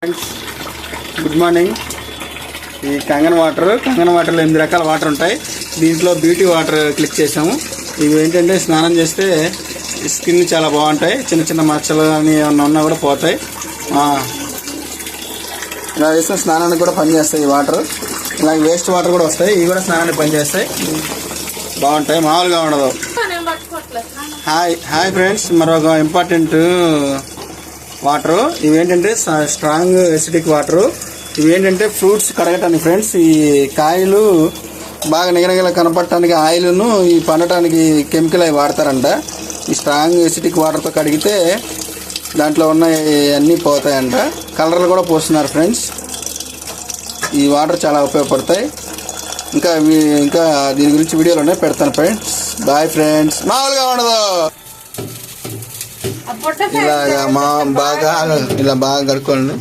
Friends good morning. ఈ Kangen వాటర్లో 8 రకాల వాటర్ ఉంటాయి. దీంట్లో బ్యూటీ వాటర్ క్లిక్ చేసాము. ఇవి ఏంటంటే స్నానం చేస్తే స్కిన్ చాలా బాగుంటాయి. చిన్న చిన్న మచ్చలు అని ఏమన్నా ఉన్నా కూడా పోతాయి. ఇలా వేసిన స్నానానికి కూడా పనిచేస్తాయి ఈ వాటర్. ఇలాగే వేస్ట్ వాటర్ కూడా వస్తాయి. ఇవి కూడా స్నానానికి పనిచేస్తాయి, బాగుంటాయి, మామూలుగా ఉండదు. హాయ్ ఫ్రెండ్స్, మరొక ఇంపార్టెంట్ వాటరు. ఇవేంటంటే స్ట్రాంగ్ ఎసిడిక్ వాటరు. ఇవేంటంటే ఫ్రూట్స్ కడగటానికి ఫ్రెండ్స్. ఈ కాయలు బాగా నిగనగల కనపడటానికి ఆయిల్ను ఈ పండటానికి కెమికల్ అవి వాడతారంట. ఈ స్ట్రాంగ్ ఎసిడిక్ వాటర్తో కడిగితే దాంట్లో ఉన్న అన్నీ పోతాయంట. కలర్లు కూడా పోస్తున్నారు ఫ్రెండ్స్. ఈ వాటర్ చాలా ఉపయోగపడతాయి. ఇంకా దీని గురించి వీడియోలు ఉన్నాయి, పెడతాను ఫ్రెండ్స్. Bye friends. మామూలుగా ఉండదు, ఇలా బాగా కడుక్కోండి.